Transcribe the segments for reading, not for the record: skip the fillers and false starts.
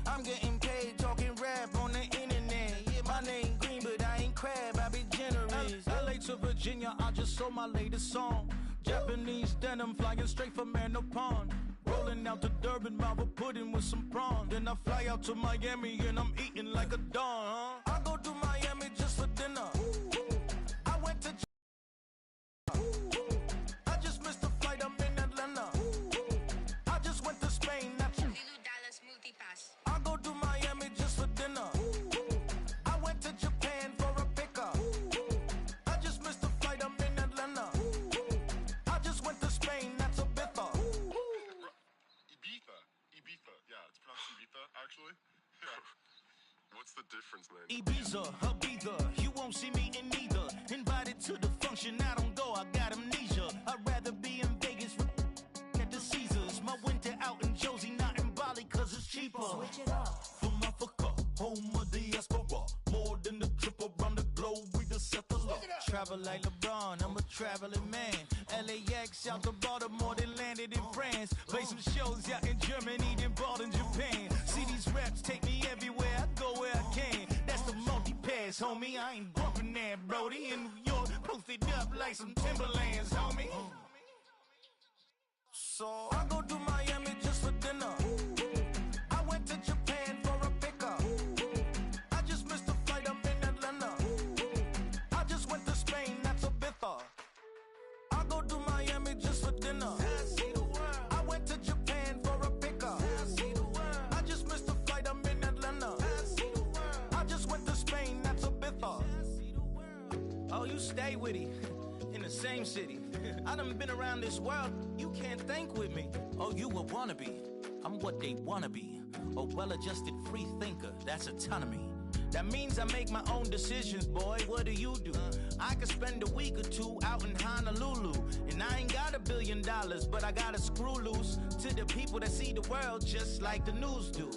I'm getting paid talking rap on the internet. Yeah, my name green, but I ain't crab, I be generous. LA to Virginia, I just sold my latest song. Japanese denim flying straight from Manapon. Rolling out to Durban, Marble pudding with some prawn. Then I fly out to Miami and I'm eating like a don. I go to Miami just for dinner. I went to I just missed a flight, I'm in Atlanta. I just went to Spain, not you. Dallas multipass. I go to Miami just for dinner. I went to Japan for a pickup. I just missed a flight, I'm in Atlanta. I just went to Spain, that's a bitha. Ibiza. Yeah, it's pronounced Ibiza, actually. What's the difference, man? Ibiza, Ibiza, you won't see me in neither. Invited to the function, I don't go, I got amnesia. I'd rather be in Vegas at the Caesars. My winter out in Josie, not in Bali, cause it's cheaper. Switch it up. From Africa, home of the diaspora. More than the trip around the globe, we the settler. Travel like LeBron, I'm a traveling man. LAX out to Baltimore, then landed in France. Play some shows out in Germany, then bought in Japan. See these reps take me everywhere, I go where I can. That's the multi-pass, homie, I ain't bumping that, Brody. In New York, posted up like some Timberlands, homie. So I go to Miami just for dinner. I went to Japan for a pickup. I just missed a flight, I'm in Atlanta. I just went to Spain, that's a bitha. I go to Miami just for dinner. I went to Japan for a pickup. I just missed a flight, I'm in Atlanta. I just went to Spain, that's a bitha. Oh, you stay with it. In the same city. I done been around this world, you can't think with me. Oh, you a wannabe, I'm what they wanna be. A well-adjusted free thinker, that's autonomy. That means I make my own decisions, boy, what do you do? I could spend a week or two out in Honolulu. And I ain't got $1 billion, but I got a screw loose to the people that see the world just like the news do.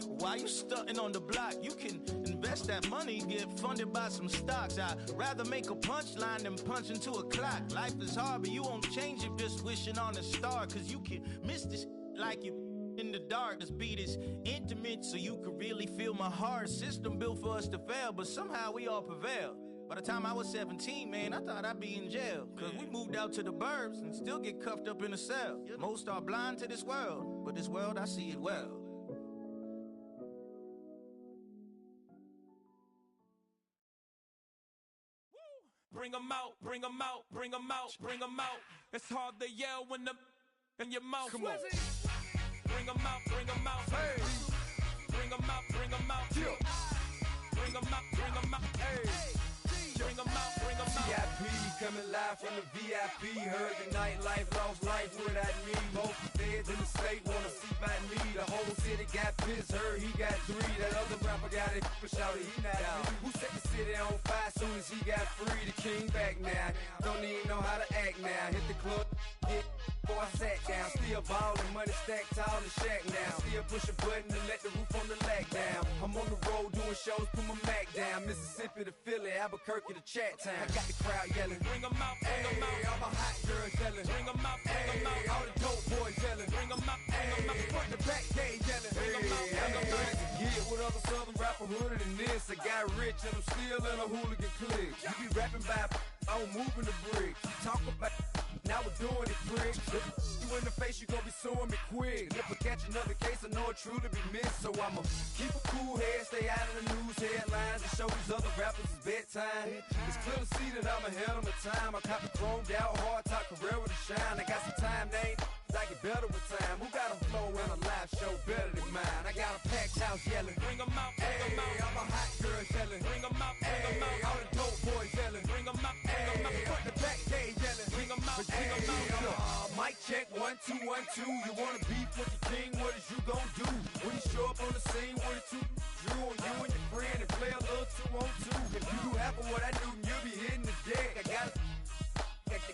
Why you stunting on the block? You can invest that money, get funded by some stocks. I'd rather make a punchline than punch into a clock. Life is hard, but you won't change it just wishing on a star. Cause you can miss this like you in the dark. This beat is intimate, so you can really feel my heart. System built for us to fail, but somehow we all prevail. By the time I was 17, man, I thought I'd be in jail. Cause we moved out to the burbs and still get cuffed up in a cell. Most are blind to this world, but this world, I see it well. Bring 'em out, bring 'em out, bring 'em out, bring 'em out. It's hard to yell when the in your mouth. Come on. Bring 'em out, bring 'em out. Hey. Bring 'em out, bring 'em out. Yeah. Bring 'em out, bring 'em out. Hey. Bring 'em out, bring 'em out. VIP coming live from the VIP. Heard the nightlife, lost life without me. Both feds in the state wanna see by me. The whole city got pissed, heard he got 3. That other rapper got it, but shouted he not out. Who set the city on fire soon as he got free? The king back now, don't even know how to act now. Hit the club, hit before I sat down. Still ballin', money stacked tall in the shack now. Still push a button to let the roof on the lag down. I'm on the road doing shows, put my Mac down. Mississippi to Philly, Albuquerque to Chat Town. I got the crowd yelling. Bring 'em out, bring 'em out. All my hot girls yelling. Bring 'em out, bring 'em out. All the dope boys yelling. Bring 'em out, bring 'em out. Front the back gate yelling. Bring 'em out, bring 'em out. Get with other southern rapper hooded than this. I got rich and I'm still in a hooligan clique. You be rapping by I'm moving the bricks. Talk about now we're doing it quick. You in the face, you gon' be suing me quick. If I catch another case, I know it truly be missed. So I'ma keep a cool head, stay out of the news headlines, and show these other rappers it's bedtime. It's clear to see that I'm ahead of my time. I cop the chromed out, hard top career with a shine. I got some time, they ain't I get better with time. Who got a flow and a live show better than mine? I got a packed house yelling. Bring 'em out, bring 'em out. All my hot girls yelling. Bring 'em out, bring 'em out. All the dope boys yelling. Bring 'em out, bring 'em out. Front the back gate yelling. Bring 'em out, bring 'em out. Mic check 1 2 1 2. You wanna beef with the king? What is you gon' do when you show up on the scene with a 2 Drew on you and your friend and play a little 2 on 2? If you do half of what I do, then you'll be hitting the deck. I gotta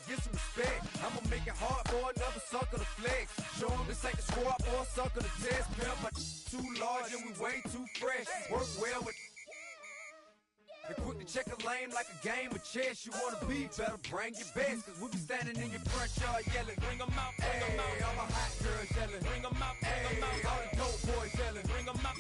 get some respect. I'ma make it hard for another sucker to flex. Show 'em this ain't the squad or a sucker to test. Pimp, my too large and we way too fresh. Work well with. And quick to check a lane like a game of chess. You wanna be better, bring your best. Cause we be standing in your front yard yelling. Bring 'em out, bring 'em out. All my hot girls yelling. Bring 'em out, bring 'em out. All the dope boys yelling. Bring 'em out,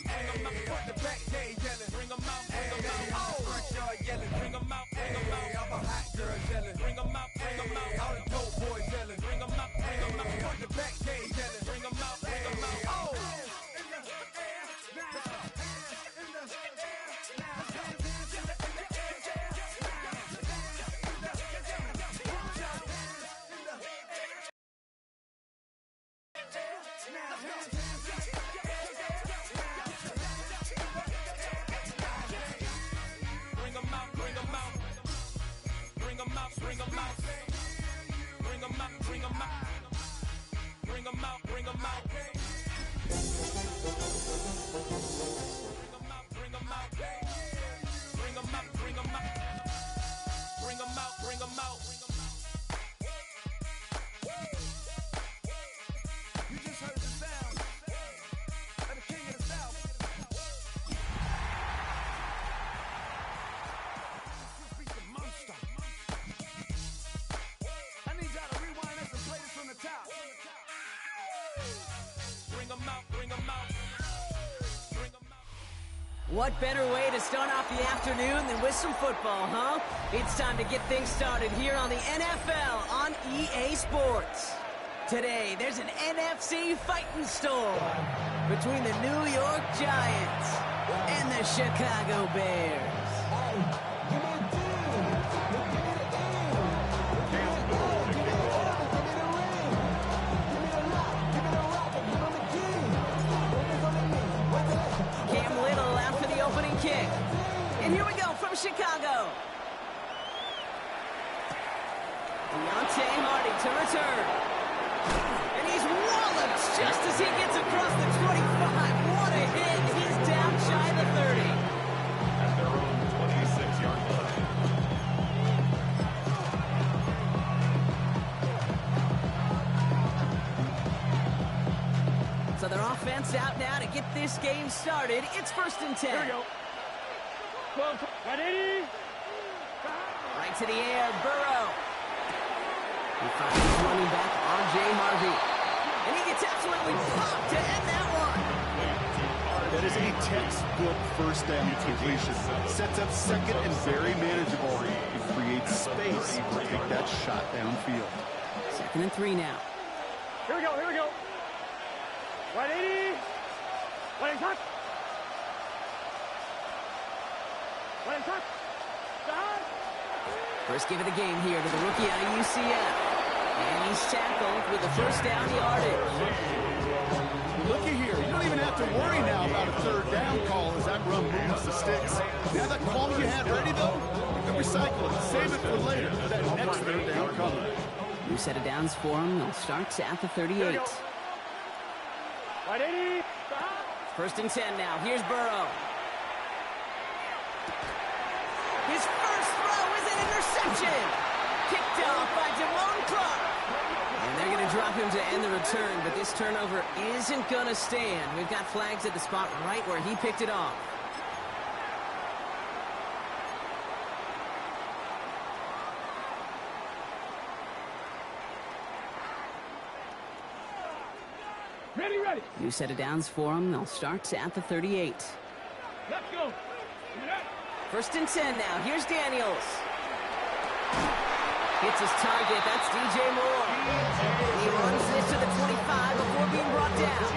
bring 'em out. Bring 'em out, bring 'em out. Bring 'em out. Bring 'em out, bring 'em out. Bring 'em out, bring 'em out. You just heard the sound of the king of the south. This beat's a monster. I need y'all to rewind this and play this from the top. Bring 'em out, bring 'em out. Bring 'em out. What better way to start off the afternoon than with some football, huh? It's time to get things started here on the NFL on EA Sports. Today, there's an NFC fighting storm between the New York Giants and the Chicago Bears. Cam Little out for the opening kick. And here we go from Chicago. Deontay Hardy to return. And he's walloped just as he gets across the 25. What a hit. He's down shy of the 30. At their own 26-yard line. So their offense out now to get this game started. It's 1st and 10. Here we go. 180. Right to the air, Burrow. He finds his running back, R.J. Harvey. And he gets absolutely popped to end that one. That is a textbook first down completion. Sets up second and very manageable. It creates space to take that shot downfield. 2nd and 3 now. Here we go. Here we go. 180. 180. 180. Stop. First give of the game here to the rookie out of UCF. And he's tackled with the first down yardage. Looky here. You don't even have to worry now about a third down call as that run moves the sticks. Now that call you had ready, though, you can recycle it. Save it for later for that next third down coming. New set of downs for him. They'll start at the 38. 180. Stop. 1st and 10 now. Here's Burrow. His first throw is an interception. Kicked off by Damone Clark. And they're going to drop him to end the return, but this turnover isn't going to stand. We've got flags at the spot right where he picked it off. Ready, ready. New set of downs for him. They'll start at the 38. Let's go. 1st and 10 now. Here's Daniels. Hits his target. That's DJ Moore. He runs this to the 25 before being brought down.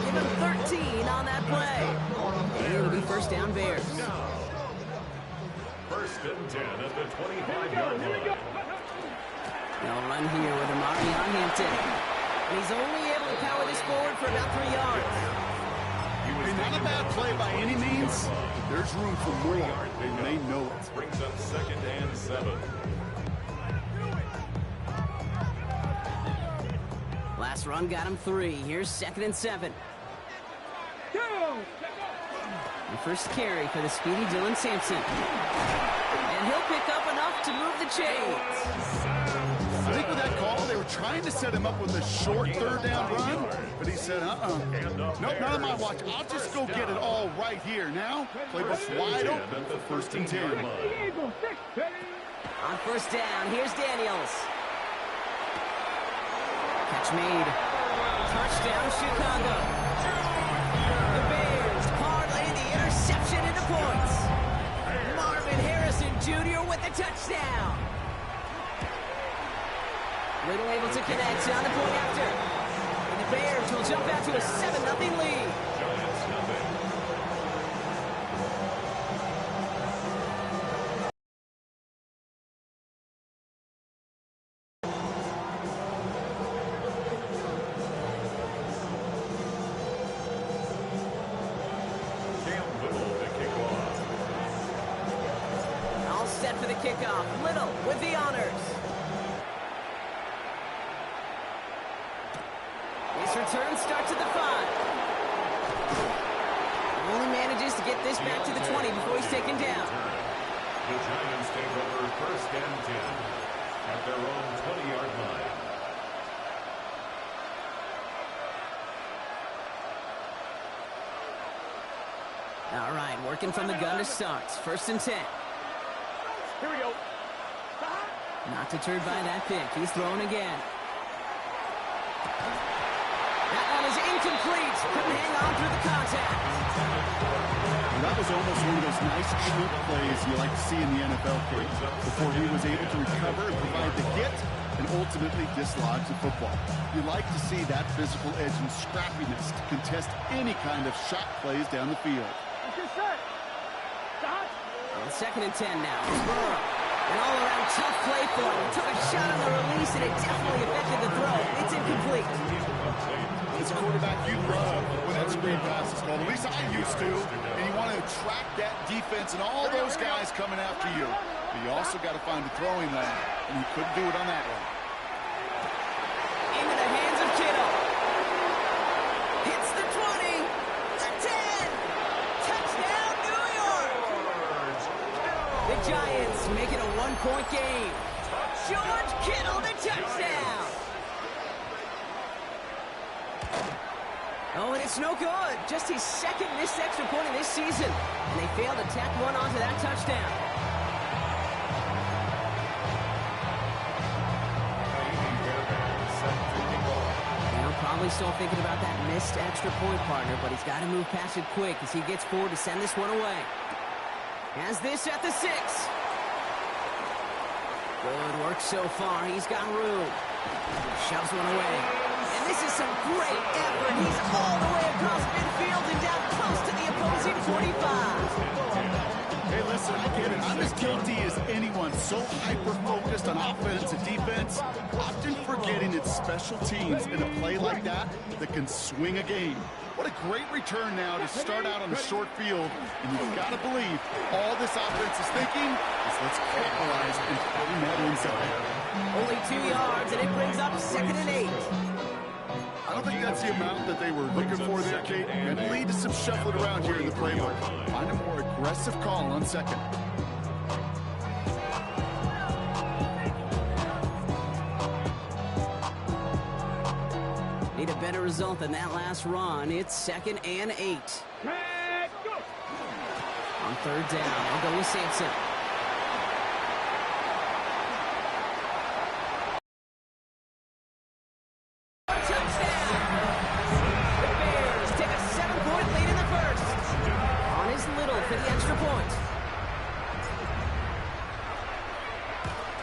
Give him 13 on that play. And it'll be 1st down Bears. 1st and 10 at the 25-yard line. They'll run here with Amari on Hampton. And he's only able to power this forward for about 3 yards. Not a bad play by any means. There's room for more, and they know it. Brings up 2nd and 7. Last run got him 3. Here's 2nd and 7. The first carry for the speedy Dylan Sampson. And he'll pick up enough to move the chains. I think with that call, they were trying to set him up with a short third down run, but he said, nope, not on my watch. I'll just go get it all right here. Now, playbook's wide open for 1st and 10. On 1st down, here's Daniels. Catch made. Touchdown, Chicago. The Bears parlay the interception into points. Marvin Harrison Jr. with the touchdown. Little able to connect on the point after. And the Bears will jump out to a 7-0 lead. All set for the kickoff. Little with the honors. return starts at the 5. Only manages to get this back to the 20 before he's taken down. The Giants take over 1st and 10 at their own 20-yard line. All right, working from the gun to start. 1st and 10. Here we go. Not deterred by that pick. He's throwing again. That one is incomplete. Couldn't hang on through the contact. And that was almost one of those nice chunk plays you like to see in the NFL case before he was able to recover and provide the hit and ultimately dislodge the football. You like to see that physical edge and scrappiness to contest any kind of shot plays down the field. And 2nd and 10 now. It's Burrow. An all-around tough play for him. He took a shot on the release, and it definitely affected the throw. It's incomplete. As a quarterback, you love when that screen pass is called. At least I used to. And you want to attract that defense and all those guys coming after you. But you also got to find a throwing lane, and you couldn't do it on that one. Into the hands of Kittle. Hits the 20. The 10. Touchdown, New York. The Giants make it a 1-point game. George Kittle, the touchdown. Oh, and it's no good. Just his 2nd missed extra point of this season. And they failed to tack one onto that touchdown. Now probably still thinking about that missed extra point, partner, but he's got to move past it quick as he gets forward to send this one away. Has this at the 6. Good work so far. He's got room. Shoves one away. And this is some great effort. He's all the way across midfield and down close to the opposing 45. Hey, listen, I get it. I'm as guilty as anyone. So hyper-focused on offense and defense, often forgetting it's special teams in a play like that that can swing a game. What a great return now to start out on the short field. And you've got to believe all this offense is thinking is let's capitalize and find that inside. Only 2 yards, and it brings up 2nd and 8. I don't think that's the amount that they were looking for there, Kate. And lead to some shuffling around here in the playbook. Find a more aggressive call on 2nd. Need a better result than that last run. It's 2nd and 8. On 3rd down, I'll go with Sampson. Touchdown! The Bears take a 7-point lead in the 1st. On his Little for the extra point.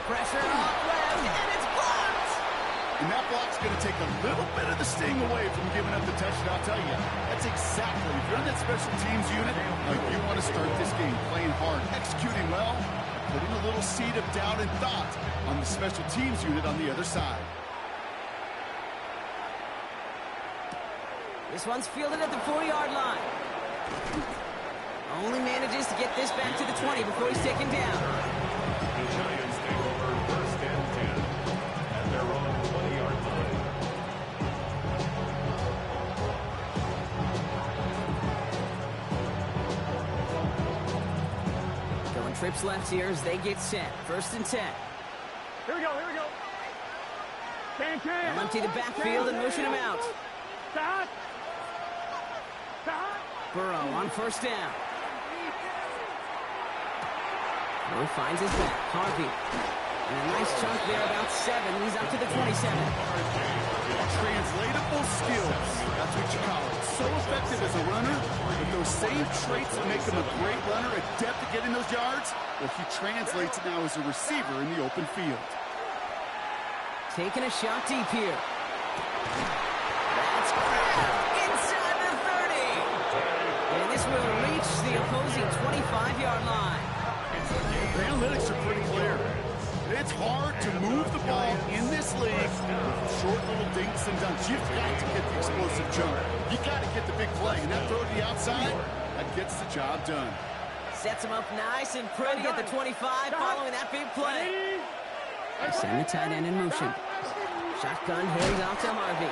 Pressure off left, and it's blocked! And that block's going to take a little bit of the sting away from giving up the touchdown. I'll tell you, that's exactly, if you're on that special teams unit, you want to start this game playing hard, executing well, putting a little seed of doubt and thought on the special teams unit on the other side. This one's fielded at the 40-yard line. Only manages to get this back to the 20 before he's taken down. The Giants take over 1st and 10 at their own 20-yard line. Going trips left here as they get set. 1st and 10. Here we go. They'll empty the backfield and motion him out. Burrow on 1st down. Burrow finds his back. Harvey. And a nice chunk there, about 7. He's up to the 27. Translatable skills. That's what you call it. So effective as a runner, but those same traits that make him a great runner, adept at getting those yards, well, he translates it now as a receiver in the open field. Taking a shot deep here. That's grabbed inside the 30. And this will reach the opposing 25-yard line. The analytics are pretty clear. It's hard to move the ball in this league with short little dinks and dunks. You've got to get the explosive jump. You've got to get the big play. And that throw to the outside, that gets the job done. Sets him up nice and pretty at the 25 following that big play. Send the tight end in motion. Shotgun hands off to Harvey.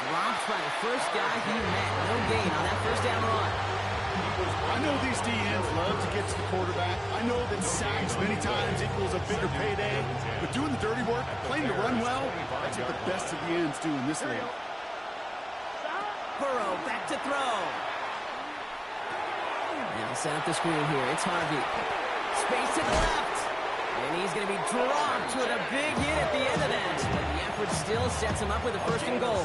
Dropped by the first guy he met. No gain on that first down run. I know these DNs love to get to the quarterback. I know that sacks many times equals a bigger payday. But doing the dirty work, playing to run well, that's what the best of the ends do in this league. Burrow back to throw. Now set up the screen here. It's Harvey. Space to the left. And he's going to be dropped with a big hit at the end of that. But the effort still sets him up with a first and goal.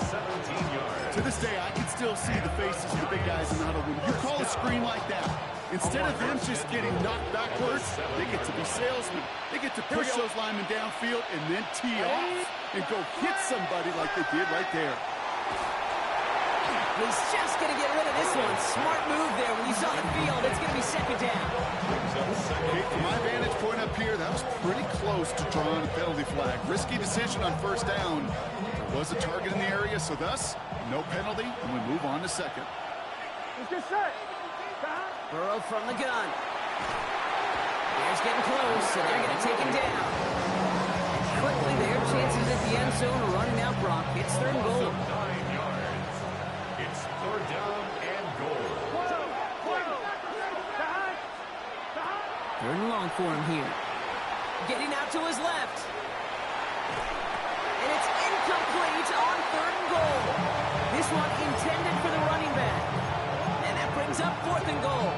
To this day, I can still see the faces of the big guys in the huddle. When you call a screen like that, instead of them just getting knocked backwards, they get to be salesmen. They get to push those linemen downfield and then tee off and go hit somebody like they did right there. He's just going to get rid of this one. Smart move there. When you saw the field, it's going to be second down. Okay, from my vantage point up here, that was pretty close to drawing a penalty flag. Risky decision on first down. There was a target in the area, so thus, no penalty, and we move on to second. Burrow from the gun. Here's getting close, and they're going to take him down. Quickly, their chances at the end zone are running out, Brock. It's third and goal. 9 yards. It's third down and goal. Third and long for him here. Getting out to his left. And it's incomplete on third and goal. This one intended for the running back. And that brings up fourth and goal.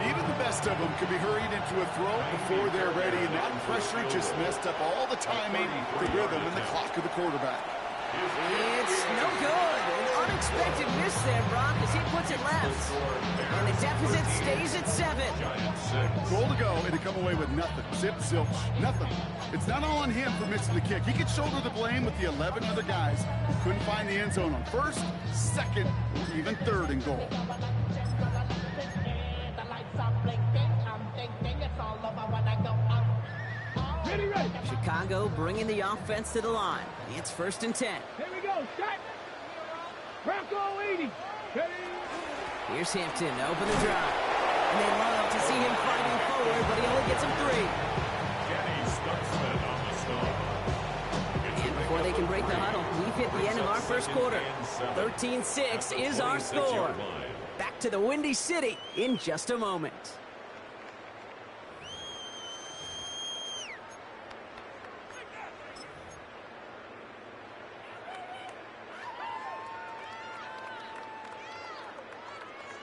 Even the best of them can be hurried into a throw before they're ready, and that pressure just messed up all the timing, the rhythm, and the clock of the quarterback. It's no good. An unexpected miss there, Brock, as he puts it left. And the deficit stays at 7. Goal to go, and to come away with nothing. Zip, zilch, nothing. It's not all on him for missing the kick. He could shoulder the blame with the 11 other guys who couldn't find the end zone on first, second, or even third and goal. Chicago bringing the offense to the line. It's first and 10. Here we go, set. Bronco 80. Here's Hampton to open the drive. And they love to see him fighting forward, but he only gets him 3. And before they can break the huddle, we've hit the end of our first quarter. 13-6 is our score. Back to the Windy City in just a moment.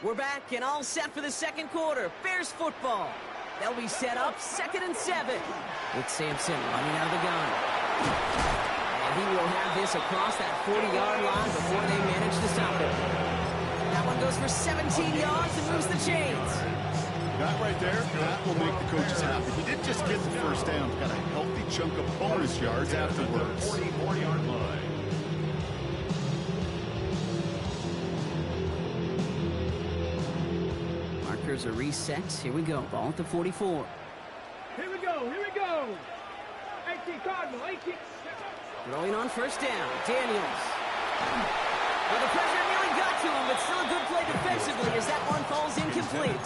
We're back and all set for the second quarter. Bears football. They'll be set up 2nd and 7. With Sampson running out of the gun. And he will have this across that 40-yard line before they manage to stop it. That one goes for 17 yards and moves the chains. That right there, that will make the coaches happy. He didn't just get the first down. Got a healthy chunk of bonus yards afterwards. 44-yard line. Markers are reset. Here we go. Ball at the 44. Here we go, here we go. 18 Cardinal, 18. Throwing on first down. Daniels. Well, the pressure nearly got to him, but still a good play defensively as that one falls incomplete.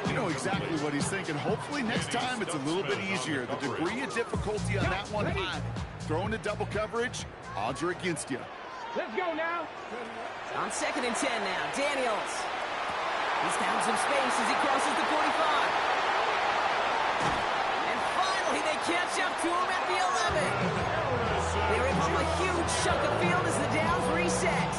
You know exactly what he's thinking. Hopefully next time it's a little bit easier. The degree of difficulty on that one high. Throwing to double coverage, odds are against you. Let's go now. On 2nd and 10 now. Daniels. He's found some space as he crosses the 45. And finally they catch up to him at the 11. They rip home a huge chunk of field as the downs reset.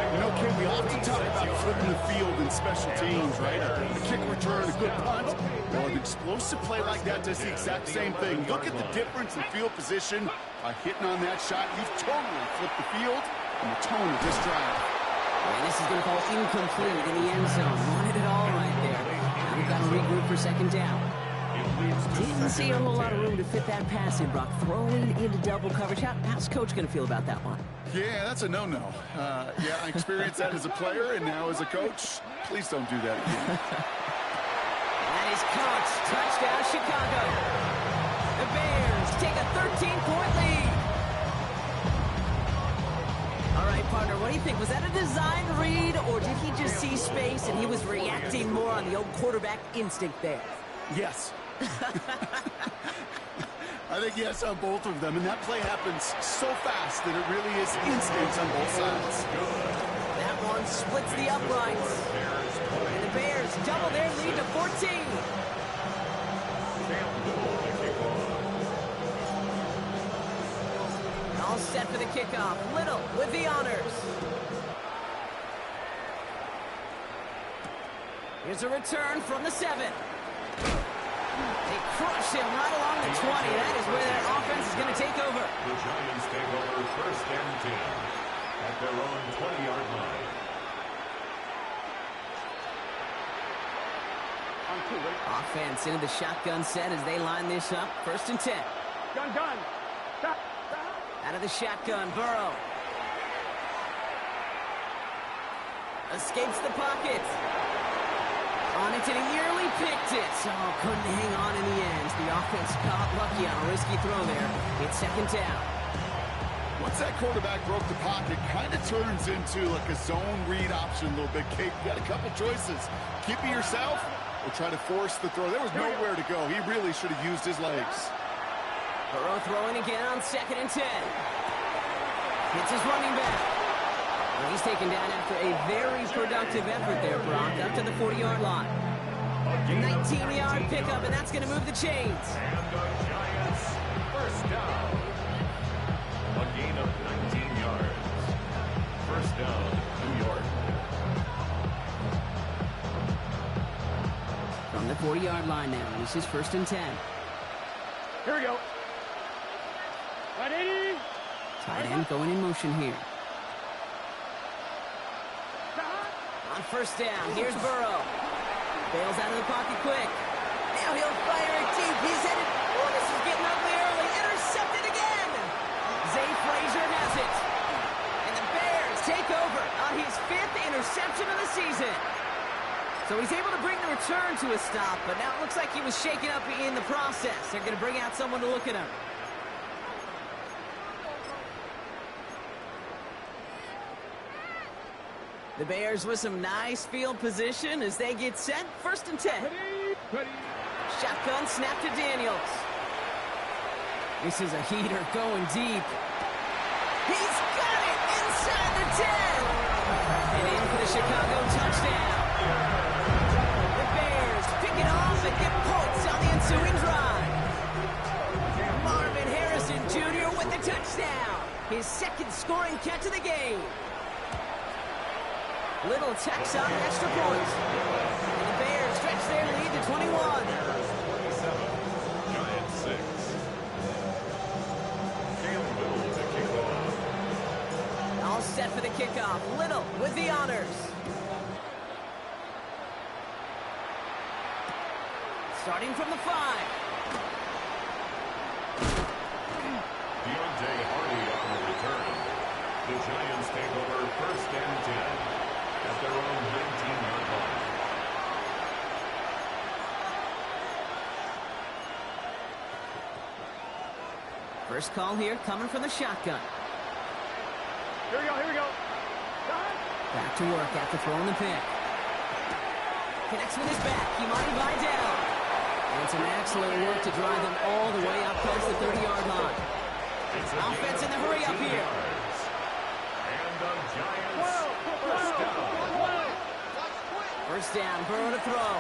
You know, Ken, we often talk about flipping the field in special teams, right? A kick return, a good punt. Well, an explosive play like that does the exact same thing. Look at the difference in field position by hitting on that shot. You've totally flipped the field and the tone of this drive. And this is going to fall incomplete in the end zone. Wanted it all right there. Now we've got to regroup for second down. Didn't see a whole lot of room to fit that pass in, Brock. Throwing into double coverage. How's Coach going to feel about that one? Yeah, that's a no-no. Yeah, I experienced that as a player and now as a coach. Please don't do that again. That is caught. Touchdown, Chicago. The Bears take a 13-point lead. All right, partner, what do you think? Was that a design read, or did he just see space and he was reacting more on the old quarterback instinct there? Yes. I think yes on both of them, and that play happens so fast that it really is instinct on both sides. That one splits the uprights. And the Bears double their lead to 14. All set for the kickoff. Little with the honors. Here's a return from the 7. They crush him right along the 20. That is where that offense is going to take over. The Giants take over 1st and 10 at their own 20-yard line. Offense into the shotgun set as they line this up. 1st and 10. Gun. Stop. Out of the shotgun, Burrow. Escapes the pocket. On it to the yearly, picked it. Oh, couldn't hang on in the end. The offense got lucky on a risky throw there. It's 2nd down. Once that quarterback broke the pocket, kind of turns into like a zone read option a little bit. Kate, you got a couple choices. Keep it yourself or try to force the throw. There was nowhere to go. He really should have used his legs. Burrow throwing again on 2nd and 10. Hits his running back. Well, he's taken down after a very productive effort there, Brock, up to the 40-yard line. 19-yard pickup, and that's going to move the chains. And the Giants, 1st down. A gain of 19 yards. 1st down, New York. From the 40-yard line now, this is 1st and 10. Here we go. Right 80. Tight end going in motion here. On 1st down, here's Burrow. Bails out of the pocket quick. Now he'll fire it deep. He's headed. Oh, this is getting ugly early. Intercepted again. Zay Frazier has it. And the Bears take over on his 5th interception of the season. So he's able to bring the return to a stop, but now it looks like he was shaken up in the process. They're going to bring out someone to look at him. The Bears with some nice field position as they get set. 1st and 10. Ready. Shotgun snap to Daniels. This is a heater going deep. He's got it inside the 10. And in for the Chicago touchdown. The Bears pick it off and get points on the ensuing drive. Marvin Harrison Jr. with the touchdown. His 2nd scoring catch of the game. Little tacks on an extra point. And the Bears stretch their lead to 21. Bears 27, Giants 6. Cam Little to kick off. All set for the kickoff. Little with the honors. Starting from the 5. Deontay Hardy on the return. The Giants take over 1st and 10. At their own 19-yard line. First call here coming from the shotgun. Here we go. Back to work after throwing the pick. Connects with his back. Kimani Vidal. And some excellent work to drive them all the way up close to the 30-yard line. Offense in the hurry up here. And the Giants, 1st down. 1st down, Burrow to throw.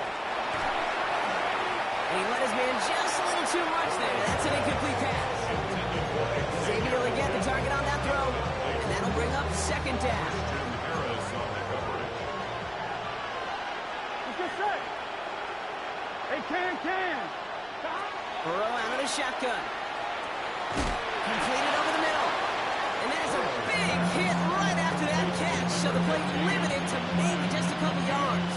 And he let his man just a little too much there. That's an incomplete pass. Xavier will get the target on that throw. And that'll bring up 2nd down. Harris on the coverage. Get set. Hey, can. Burrow out of the shotgun. Completed over the middle. And there's a big hit right after that catch. So the play limited to maybe just a couple yards.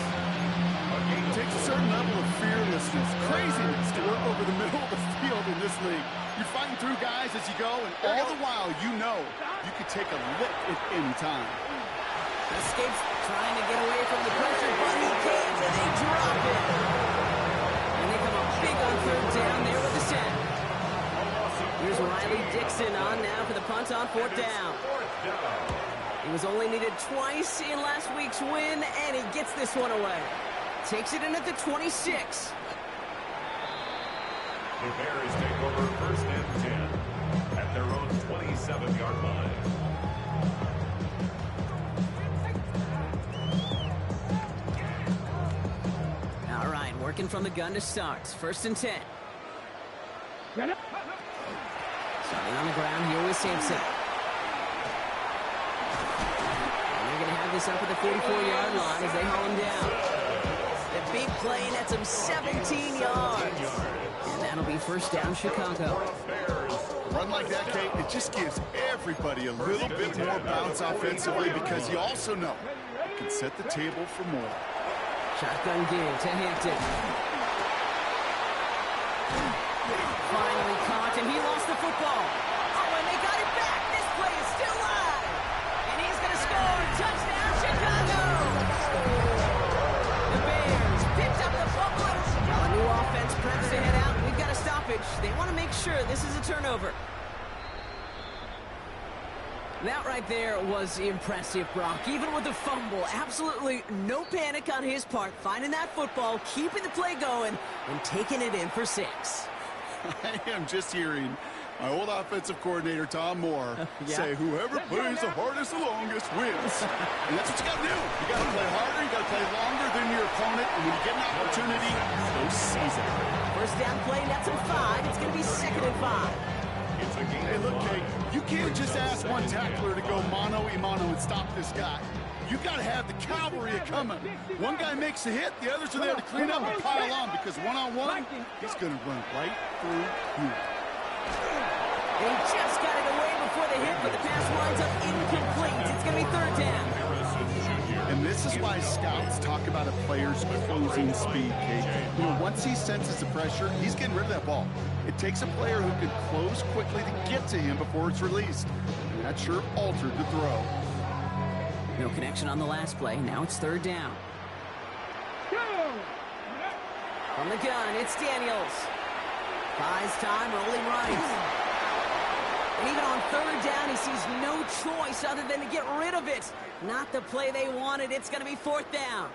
It takes a certain level of fearlessness, craziness to work over the middle of the field in this league. You're fighting through guys as you go, and all the while you know you could take a lick at any time. Escapes trying to get away from the pressure, but he can't, and they drop it. And they come up big on 3rd down there with the set. Here's Riley Dixon on now for the punt on 4th down. He was only needed twice in last week's win, and he gets this one away. Takes it in at the 26. The Bears take over 1st and 10 at their own 27-yard line. All right, working from the gun to start. 1st and 10. Starting on the ground here with Sampson. And they're going to have this up at the 44-yard line as they haul him down. The big play nets him 17 yards. And that'll be 1st down, Chicago. A run like that, Kate, it just gives everybody a little bit more bounce offensively because you also know it can set the table for more. Shotgun give to Hampton. Finally caught, and he lost the football. Oh, and they got it back. This play is still live. And he's going to score. Touchdown, Chicago. The Bears picked up the fumble. While the new offense preps to head out, we've got a stoppage. They want to make sure this is a turnover. That right there was impressive, Brock. Even with the fumble, absolutely no panic on his part. Finding that football, keeping the play going, and taking it in for 6. I am just hearing my old offensive coordinator, Tom Moore, say whoever plays the hardest the longest wins. And that's what you got to do. You got to play harder, you got to play longer than your opponent, and when you get an opportunity, go seize it. 1st down play, that's a 5. It's going to be 2nd and 5. Hey, look, Kate, you can't just ask one tackler to go mano-a-mano and stop this guy. You got to have the cavalry coming. One guy makes a hit, the others are there to clean up and pile on because one-on-one, he's going to run right through you. They just got it away before the hit, but the pass winds up incomplete. It's going to be 3rd down. And this is why scouts talk about a player's closing speed, Kate. You know, once he senses the pressure, he's getting rid of that ball. It takes a player who can close quickly to get to him before it's released. And that sure altered the throw. No connection on the last play. Now it's 3rd down. From the gun, it's Daniels. Buys time, rolling right. And even on 3rd down, he sees no choice other than to get rid of it. Not the play they wanted. It's going to be 4th down.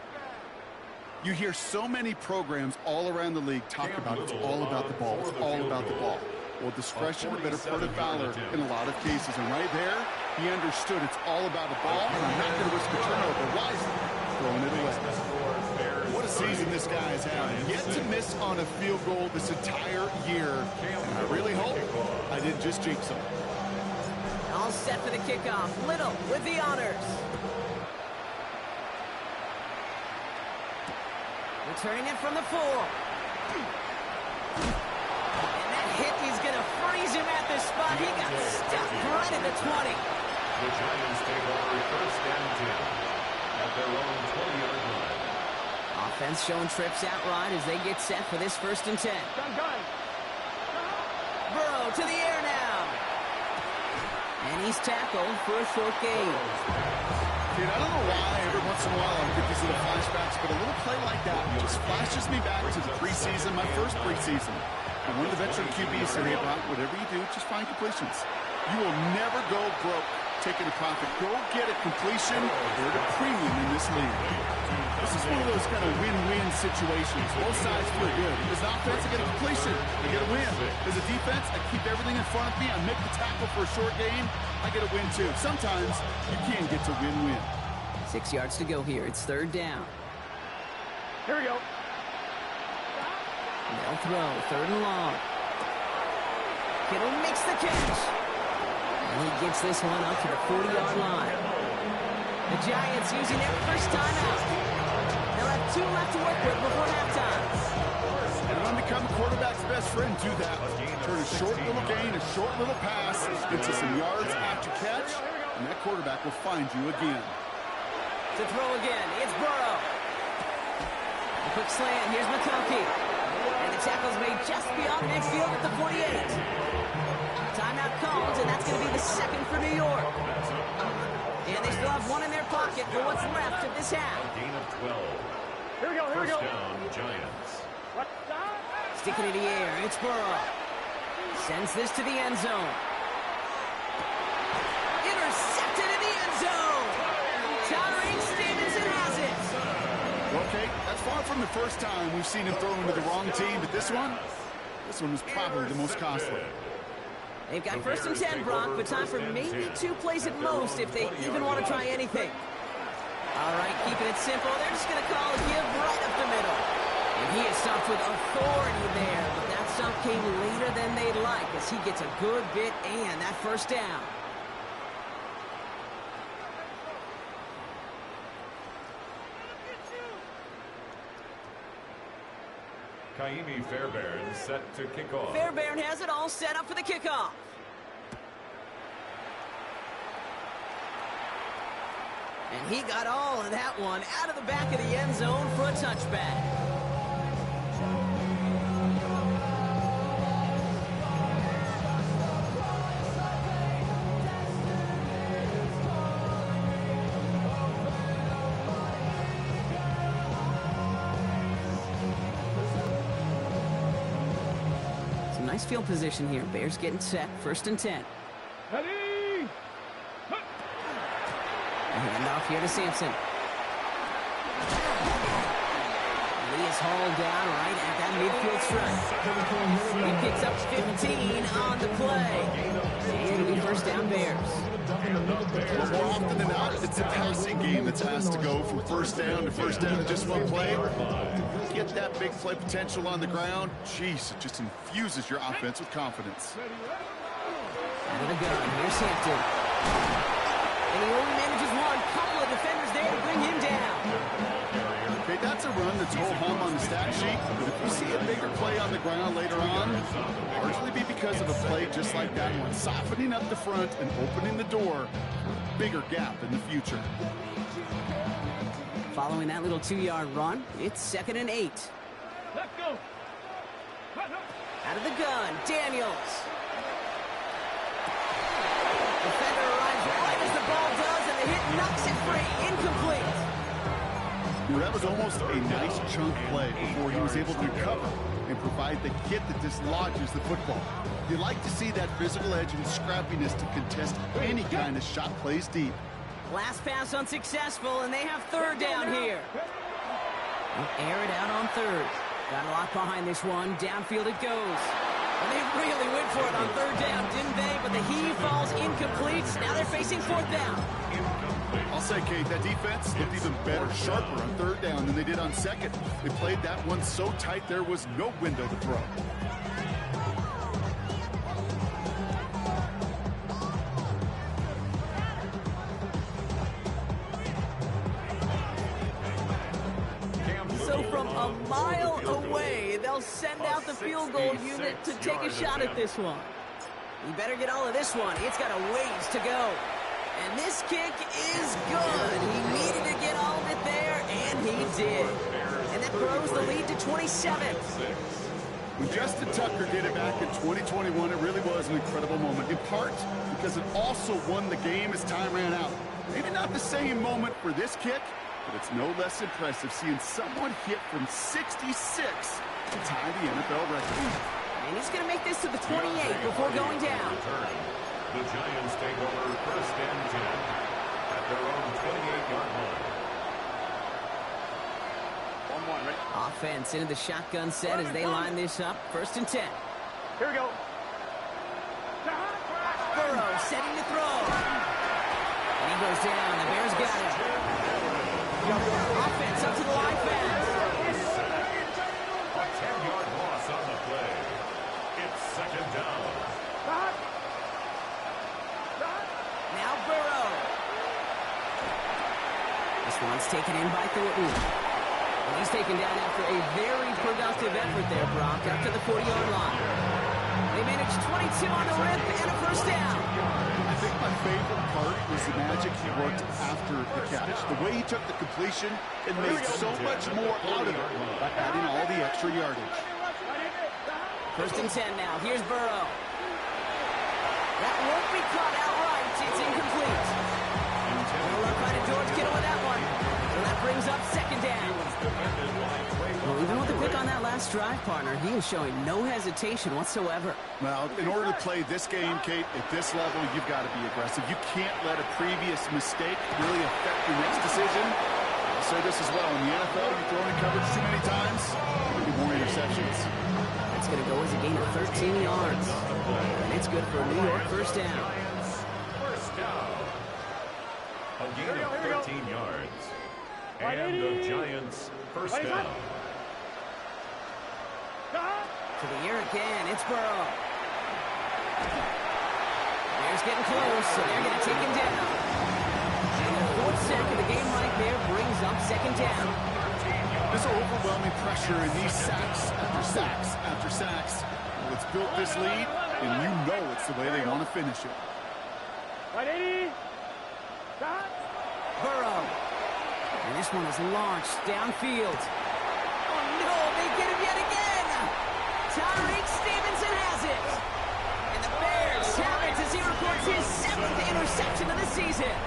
You hear so many programs all around the league talk about it's all about the ball. It's all about the ball. Well, discretion, the better part of valor in a lot of cases. And right there, he understood it's all about the ball, and I'm not going to risk a turnover. Wisely throwing it away. What a season this guy has had. Yet to miss on a field goal this entire year. And I really hope I didn't just jinx him. All set for the kickoff. Little with the honors. Returning it from the 4. And that hit is going to freeze him at the spot. He got stuck right at the 20. The Giants take over 1st and 10 at their own 20-yard line. Offense showing trips out right as they get set for this 1st and 10. Burrow to the air now. And he's tackled for a short gain. Dude, I don't know why every once in a while I get these little flashbacks, but a little play like that just flashes me back to the preseason, my first preseason. And one of the veteran QBs said, hey, Brock, whatever you do, just find completions. You will never go broke taking a profit. Go get a completion. They're at a premium in this league. This is one of those kind of win-win situations. Both sides feel good. As an offense, I get a completion. I get a win. As a defense, I keep everything in front of me. I make the tackle for a short gain. I get a win, too. Sometimes you can get to win-win. 6 yards to go here. It's 3rd down. Here we go. They'll throw. 3rd and long. Kittle makes the catch. And he gets this one up to the 40-yard line. The Giants using their first timeout. They'll have 2 left to work with before halftime. And when become a quarterback's best friend, do that. Turn a short little gain, a short little pass into some yards after catch, and that quarterback will find you again. To throw again, it's Burrow. A quick slant, here's McConkey. And the tackle's made just beyond midfield at the 48. Timeout called, and that's going to be the 2nd for New York. And they still have 1 in their pocket for what's left of this half. A gain of 12. Here we go, here we go. First down, Giants. Sticking in the air, it's Burrow. Sends this to the end zone. Intercepted in the end zone. Tyree Stevenson has it. Okay, that's far from the first time we've seen him throw into the wrong team, but this one, This one was probably the most costly. They've got first and 10, Brock, but time for maybe 2 plays at most if they even want to try anything. All right, keeping it simple. They're just going to call a give right up the middle. And he is stopped with authority there, but that stop came later than they'd like as he gets a good bit and that first down. Kaimi Fairbairn set to kick off. Fairbairn has it all set up for the kickoff. And he got all of that one out of the back of the end zone for a touchback. Nice field position here. Bears getting set. First and 10. Ready? Hand off here to Sampson. He is hauled down right at that midfield stripe. He picks up 15 on the play. And it'll be first down Bears. Well, more often than not, it's a passing game that's asked to go from first down to just one play. Get that big play potential on the ground. Jeez, it just infuses your offense with confidence. Out of the gun, here's Hampton. And he only manages one. Couple of defenders there to bring him down. Okay, that's a run that's ho-hum on the stat sheet. But if you see a bigger play on the ground later on, largely be because of a play just like that one, softening up the front and opening the door for a bigger gap in the future. Following that little 2-yard run, it's 2nd and 8. Let's go. Out of the gun, Daniels. Defender arrives right as the ball does, and the hit knocks it free. Incomplete. Well, that was almost a nice chunk play before he was able to recover and provide the hit that dislodges the football. You like to see that physical edge and scrappiness to contest any kind of shot plays deep. Last pass unsuccessful, and they have third down here. They'll air it out on third. Got a lot behind this one. Downfield it goes. And they really went for it on third down, didn't they? But the heave falls incomplete. Now they're facing fourth down. I'll say, Kate, that defense looked even better, sharper on third down than they did on second. They played that one so tight there was no window to throw. So from a mile away, they'll send out the field goal unit to take a shot at this one. You better get all of this one. It's got a ways to go. And this kick is good. He needed to get all of it there, and he did. And that grows the lead to 27. When Justin Tucker did it back in 2021, it really was an incredible moment, in part because it also won the game as time ran out. Maybe not the same moment for this kick, but it's no less impressive seeing someone hit from 66 to tie the NFL record. And he's going to make this to the 28 before going down. The Giants take over first and 10 at their own 28-yard line. Offense into the shotgun set as they line this up. First and 10. Here we go. Burrow setting to throw. And he goes down. The Bears got him. Offense up to the line fast. A 10-yard loss on the play. It's second down. Now Burrow. This one's taken in by Thornton. And he's taken down after a very productive effort there, Brock, up to the 40-yard line. They managed 22 on the rip and a first down. I think my favorite part was the magic he worked after the catch. The way he took the completion and made so much more out of it by adding all the extra yardage. First and 10 now. Here's Burrow. That won't be caught outright. It's incomplete. Little up by George Kittle with that one. So that brings up second down. Well, even with the pick on that last drive, partner, he is showing no hesitation whatsoever. Well, in order to play this game, Kate, at this level, you've got to be aggressive. You can't let a previous mistake really affect your next decision. I'll say this as well. In the NFL, you throw in coverage too many times, there'll be more interceptions. That's going to go as a gain of 13 yards. And it's good for a New York first down. Giants, first down. A gain of 13 yards. And the Giants, first down. To the air again, it's Burrow. Bears getting close, so they're going to take him down. And the fourth sack of the game right there brings up second down. This overwhelming pressure in these sacks after sacks after sacks. Well, it's built this lead, and you know it's the way they want to finish it. Burrow. And this one is launched downfield. Oh, no, they get him yet again. Tyreek Stevenson has it. And the Bears have it as he records his 7th interception of the season.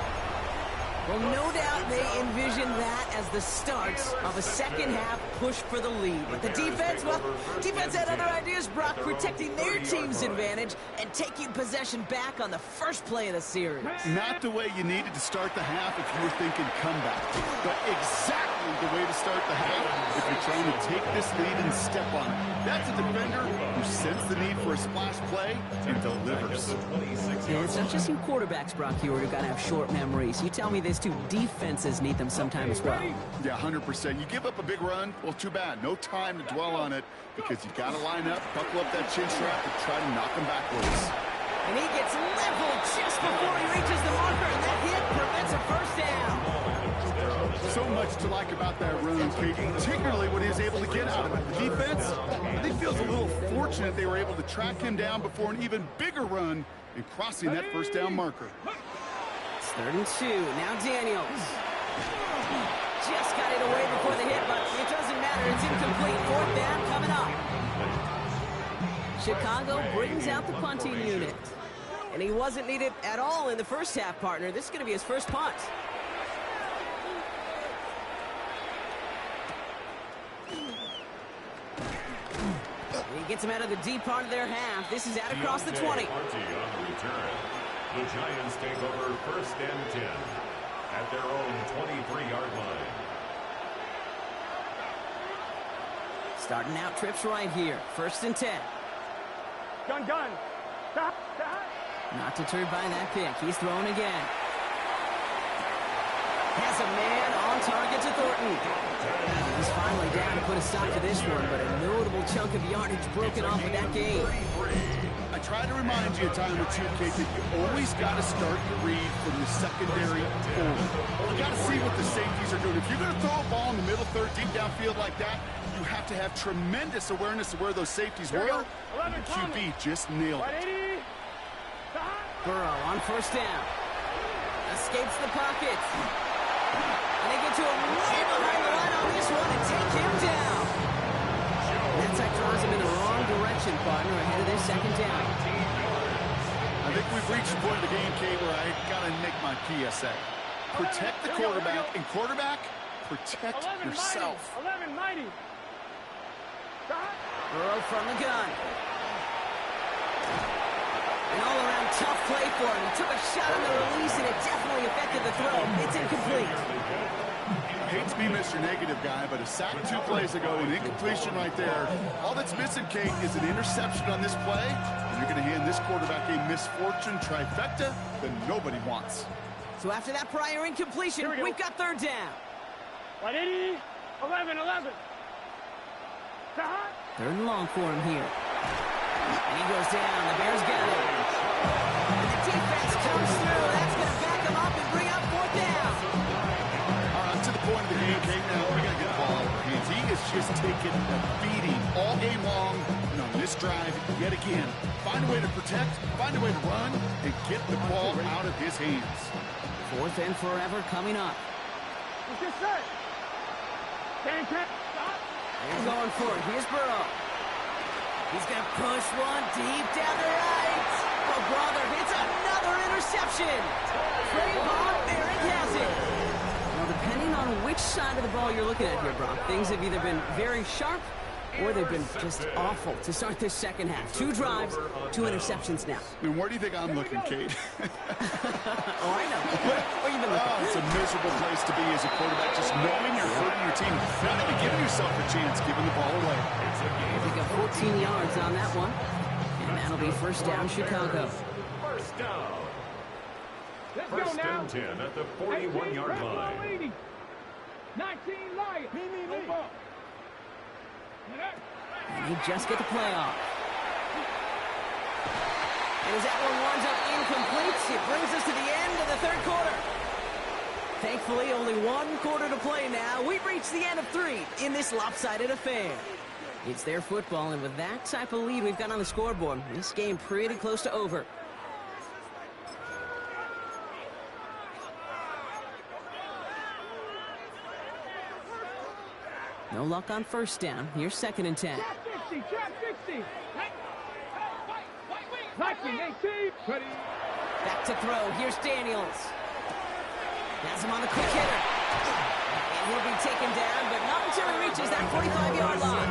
Well, no doubt they envision that as the start of a second-half push for the lead. But the defense, well, defense had other ideas, Brock, protecting their team's advantage and taking possession back on the first play of the series. Not the way you needed to start the half if you were thinking comeback, but exactly the way to start the half if you're trying to take this lead and step on it. That's a defender who senses the need for a splash play and delivers. Yeah, it's not just you quarterbacks, Brock, who got to have short memories. You tell me this too, defenses need them sometime as well. Yeah, 100%. You give up a big run, well, too bad. No time to dwell on it because you got to line up, buckle up that chin strap, and try to knock them backwards. And he gets leveled just before he reaches the marker, and that hit prevents a first down. So much to like about that run, Kate, particularly what he was able to get out of it. The defense, I think, feels a little fortunate they were able to track him down before an even bigger run in crossing that first down marker. It's 3rd and 2. Now Daniels. Just got it away before the hit, but it doesn't matter. It's incomplete. 4th down coming up. Chicago brings out the punting unit. And he wasn't needed at all in the first half, partner. This is going to be his first punt. He gets him out of the deep part of their half. This is out across the 20. On the return. The Giants take over 1st and 10 at their own 23-yard line. Starting out trips right here. 1st and 10. Gun. Stop. Not deterred by that pick. He's throwing again. Has a man on target to Thornton. He's finally down to put a stop to this one, but a notable chunk of yardage broken off of that game. I try to remind you a time or two, Kate, that you always got to start the read from the secondary forward. You got to see what the safeties are doing. If you're going to throw a ball in the middle third, deep downfield like that, you have to have tremendous awareness of where those safeties were. And the QB just nailed it. Burrow on 1st down. Escapes the pocket. And they get to him way behind the line on this one and take him down. That sack throws him in the wrong direction, partner, ahead of their 2nd down. I think we've reached the point of the game, Kate, where I got to make my PSA. Protect the quarterback, and quarterback, protect yourself. 11-90. Burrow from the gun. An all-around tough play for him. He took a shot on the release, and it definitely affected the throw. It's incomplete. Hate to be Mr. Negative guy, but a sack 2 plays ago, an incompletion right there. All that's missing, Kate, is an interception on this play, and you're going to hand this quarterback a misfortune trifecta that nobody wants. So after that prior incompletion, we've got 3rd down. 180, 11. 3rd and long for him here. And he goes down. The Bears got it. And the defense comes through. That's going to back him up and bring up 4th down. All right, to the point of the game, Kate, now we're going to get the ball out of our hands. He has just taken a beating all game long, and on this drive, yet again, find a way to protect, find a way to run, and get the ball out of his hands. 4th and forever coming up. What's this say? Can't stop. They're going for it. Here's Burrow. He's going to push one deep down the right. Oh, brother, it's another interception. Trayvon Merrick has it. Well, depending on which side of the ball you're looking at here, Brock, things have either been very sharp or they've been just awful to start this second half. 2 drives, 2 interceptions now. And where do you think I'm looking, Kate? Oh, I know. Where you been looking? Oh, it's a miserable place to be as a quarterback, just knowing you're hurting your team, not even giving yourself a chance, giving the ball away. They pick up 14 yards on that one, and that'll be first down, Chicago. First down. First and 10 at the 41-yard line. 19 Lions. Me. And they just get the play off. And as that one winds up incomplete, it brings us to the end of the third quarter. Thankfully, only 1 quarter to play now. We've reached the end of 3 in this lopsided affair. It's their football, and with that type of lead we've got on the scoreboard, this game pretty close to over. No luck on first down. Here's second and 10. Check 60. Blocking 18. Ready. Back to throw. Here's Daniels. Has him on the quick hitter. And he'll be taken down, but not until he reaches that 45-yard line.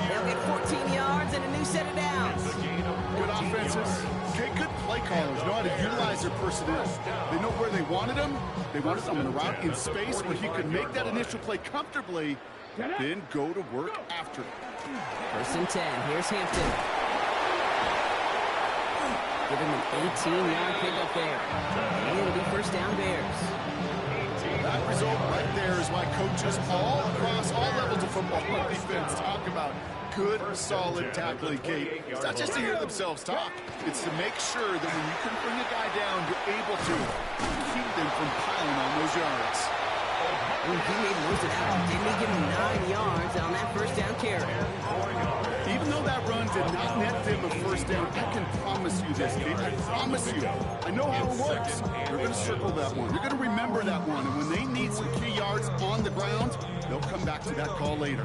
They'll get 14 yards and a new set of downs. Good offenses. Okay, good play callers know how to utilize their personnel. They know where they wanted them. They wanted them in a route in space where he could make that initial play comfortably, then go to work after it. First and 10. Here's Hampton. Give him an 18-yard pickup there. And it'll be first down Bears. That result right there is why coaches all across all levels of football and defense talk about good, solid tackling, Kate. It's not just to hear themselves talk. It's to make sure that when you can bring a guy down, you're able to keep them from piling on those yards. Ooh, he made most of that. Didn't he give him 9 yards on that first down carry? Even though that run did not net them a first down, I can promise you this, Kate. I promise you. I know how it works. They're going to circle that one. They're going to remember that one. And when they need some key yards on the ground, they'll come back to that call later.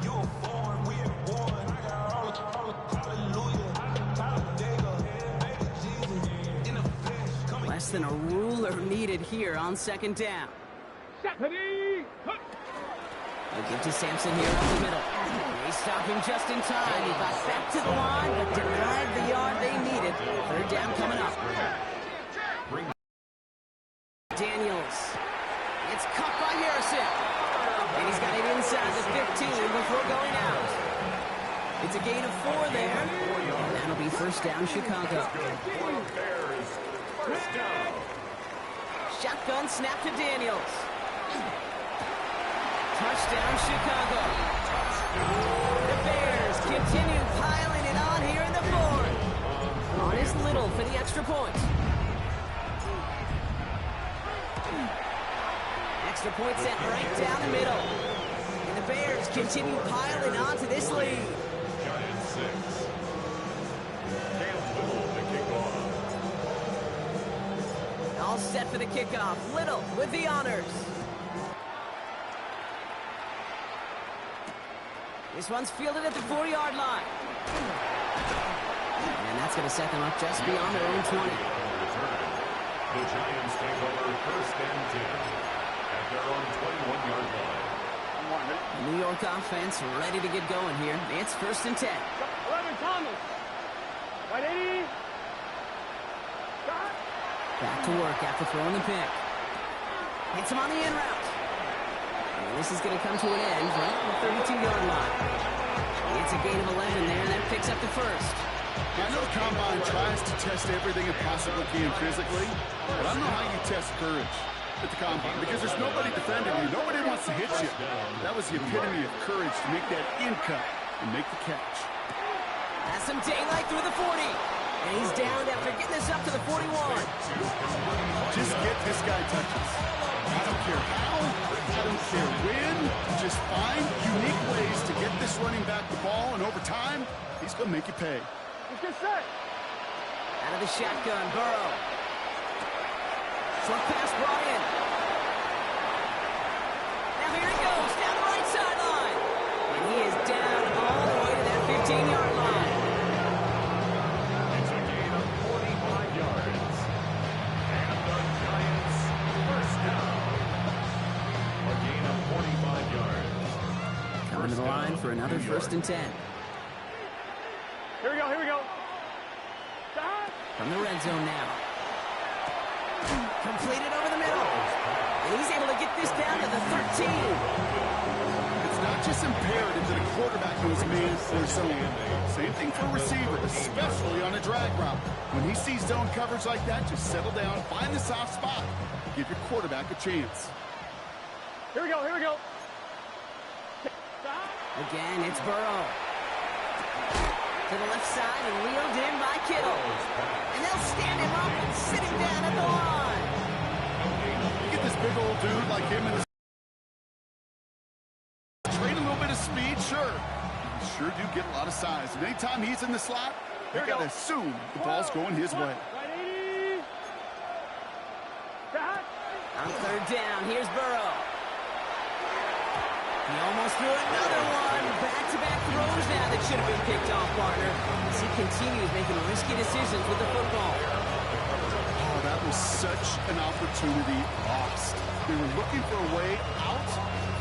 Less than a ruler needed here on second down. They'll give to Sampson here up the middle. They stop him just in time. He got back to the line, but denied the yard they needed. Third down coming up. Daniels. It's cut by Harrison. And he's got it inside the 15 before going out. It's a gain of 4 there. And that'll be first down Chicago. First down. Shotgun snap to Daniels. Touchdown, Chicago. The Bears continue piling it on here in the fourth. On is Little for the extra point. Extra point set right down the middle. And the Bears continue piling on to this lead. Giants 6. Cam Little to kick off. All set for the kickoff. Little with the honors. This one's fielded at the 4-yard line. And that's going to set them up just beyond their own 20. The Giants take over first and 10 at their own 21-yard line. The New York offense ready to get going here. It's first and 10. 11 Thomas. 180. Back to work after throwing the pick. Hits him on the in route. And this is going to come to an end right at the 32-yard line. It's a gain of 11 there, and that picks up the first. I know the Combine tries to test everything it possibly can physically, but I don't know how you test courage at the Combine because there's nobody defending you. Nobody wants to hit you. That was the epitome of courage to make that in cut and make the catch. Has some daylight through the 40. And he's down after getting this up to the 41. Just get this guy touches. I don't care how, I don't care when. Just find unique ways to get this running back the ball, and over time, he's going to make you pay. Out of the shotgun, Burrow. Short pass, Bryant. Now here he goes, down the right sideline. And he is down all the way to that 15-yard line. It's a gain of 45 yards. And the Giants first down. A gain of 45 yards. Coming to the line for another 1st and 10. Here we go, here we go. From the red zone now. Completed over the middle. And he's able to get this down to the 13. It's not just imperative that a quarterback knows man or zone. Same thing for a receiver, especially on a drag route. When he sees zone coverage like that, just settle down, find the soft spot, and give your quarterback a chance. Here we go, here we go. Again, it's Burrow. To the left side and wheeled in by Kittle. And they'll stand him up and sit him down at the line. You get this big old dude like him in the trade a little bit of speed, sure. You sure do get a lot of size. And anytime he's in the slot, you got to assume the ball's going his way. On 3rd down, here's Burrow. He almost threw another one. Back-to-back throws now that should have been picked off, partner. As he continues making risky decisions with the football. Oh, that was such an opportunity lost. They were looking for a way out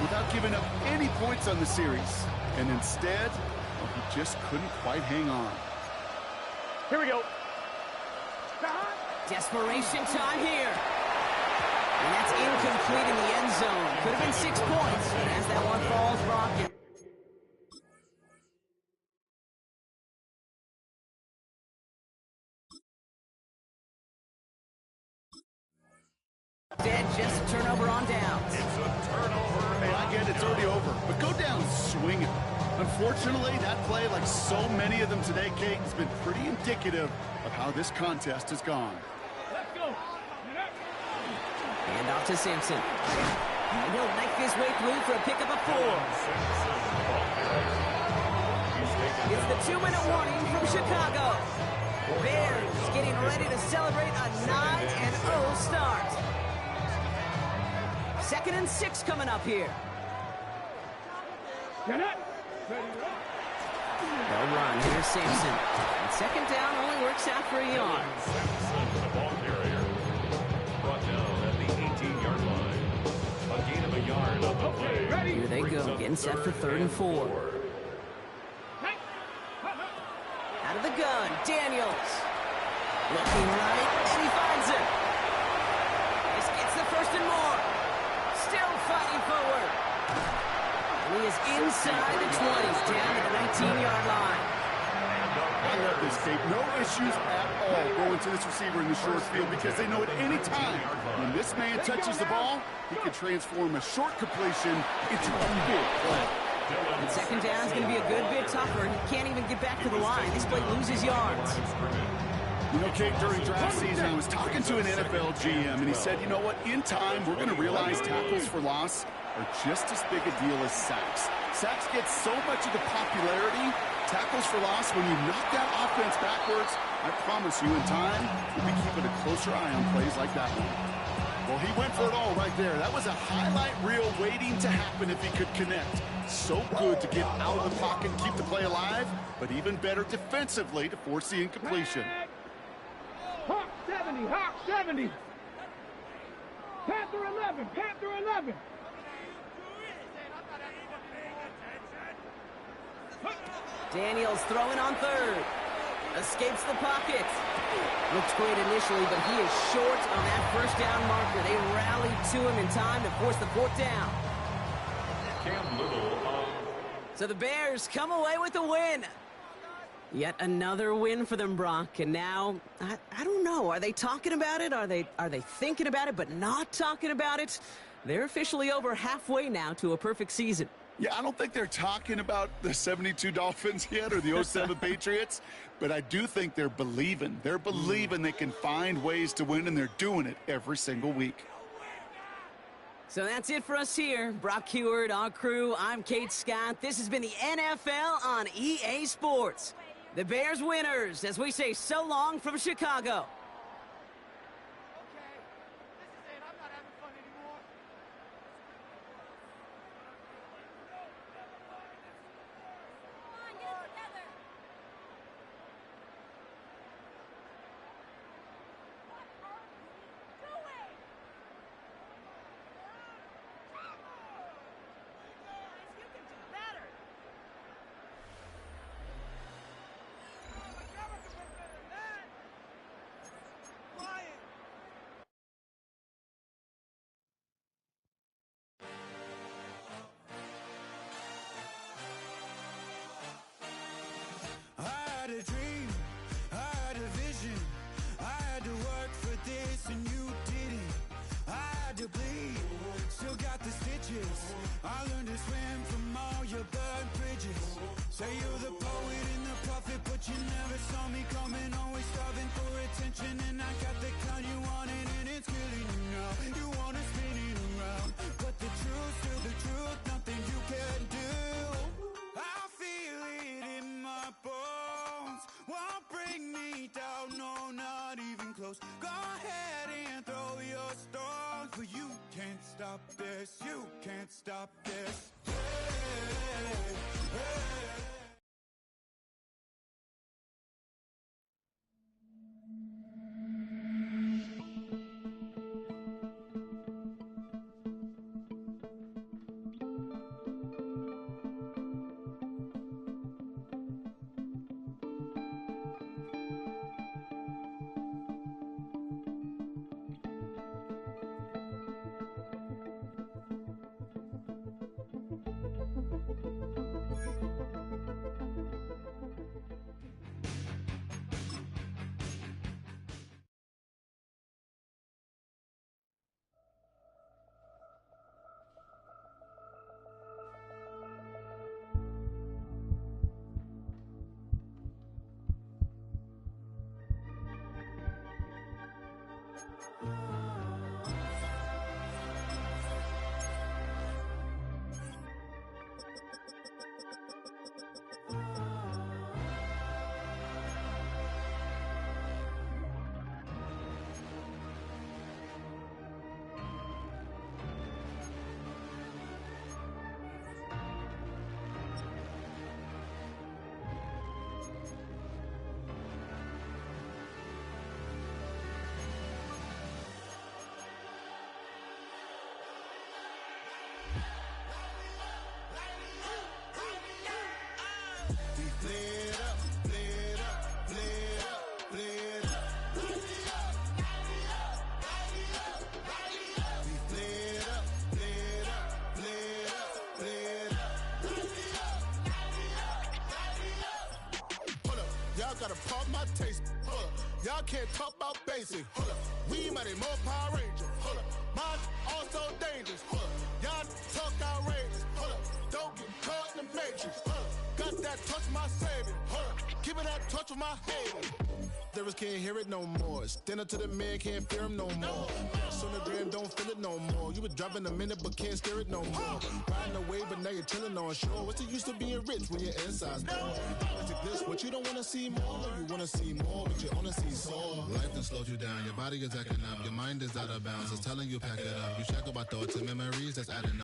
without giving up any points on the series. And instead, well, he just couldn't quite hang on. Here we go. Desperation time here. And that's incomplete in the end zone. Could have been 6 points. But as that one falls, Brock. Dead, just a turnover on downs. It's a turnover. Hey, I get it's already over, but go down swinging. Unfortunately, that play, like so many of them today, Kate, has been pretty indicative of how this contest has gone. Let's go. Hand off to Simpson. And he'll make his way through for a pickup of 4. It's the 2-minute warning from Chicago. Bears getting ready to celebrate a 9-0 start. 2nd and 6 coming up here. Get it. They'll run. Here's Simpson. And 2nd down only works out for a yard. Simpson, the ball carrier, brought down at the 18-yard line. A gain of a yard on the play. Here they go, getting set for 3rd and 4. Out of the gun, Daniels. Looking right, and he finds it. This gets the 1st and more. Still fighting forward. And he is inside the 20s, down to the 19-yard line. I love this, Kate. No issues at all going to this receiver in the short field because they know at any time when this man touches the ball, he can transform a short completion into a big play. And 2nd down is going to be a good bit tougher. He can't even get back to the line. This play loses yards. You know, Kate, during draft season, I was talking to an NFL GM, and he said, you know what, in time, we're going to realize tackles for loss are just as big a deal as sacks. Sacks get so much of the popularity. Tackles for loss, when you knock that offense backwards, I promise you, in time, we'll be keeping a closer eye on plays like that one. Well, he went for it all right there. That was a highlight reel waiting to happen if he could connect. So good to get out of the pocket and keep the play alive, but even better defensively to force the incompletion. Hawk 70, Hawk 70. Panther 11, Panther 11. Daniels throwing on 3rd. Escapes the pocket. Looked great initially, but he is short on that 1st down marker. They rallied to him in time to force the 4th down. Cam Little. So the Bears come away with a win. Yet another win for them, Brock. And now, I don't know. Are they talking about it? Are they thinking about it but not talking about it? They're officially over halfway now to a perfect season. Yeah, I don't think they're talking about the 72 Dolphins yet or the 07 Patriots, but I do think they're believing. They're believing they can find ways to win, and they're doing it every single week. So that's it for us here. Brock Heward, our crew, I'm Kate Scott. This has been the NFL on EA Sports. The Bears winners, as we say so long from Chicago. Better. Say you're the poet and the prophet, but you never saw me coming. Always starving for attention, and I got the kind you wanted, and it's killing you now. You wanna spin it around, but the truth's still the truth. Nothing you can do. I feel it in my bones. Won't bring me down, no, not even close. Go ahead and throw your stones, but you can't stop this. You can't stop this. Hey, hey. Gotta pump my taste. Hold up. Y'all can't talk about basic. Hold up. We mighty more Power Ranger. Hold up. Mine also dangerous. Hold up. Y'all talk outrageous. Hold up. Don't get caught in the matrix. Hold up. Got that touch of my savior. Hold up. Give me that touch of my hater. There can't hear it no more. Stand up to the man, can't fear him no more. Sonogram don't feel it no more. You were driving a minute but can't steer it no more. Riding away but now you're chilling on shore. What's the use of being rich when your inside's poor? It's like this, what you don't wanna see more. You wanna see more, but you wanna see sore. Life done slowed you down. Your body is acting up. Your mind is out of bounds. It's telling you pack it up. You check about thoughts and memories that's adding up.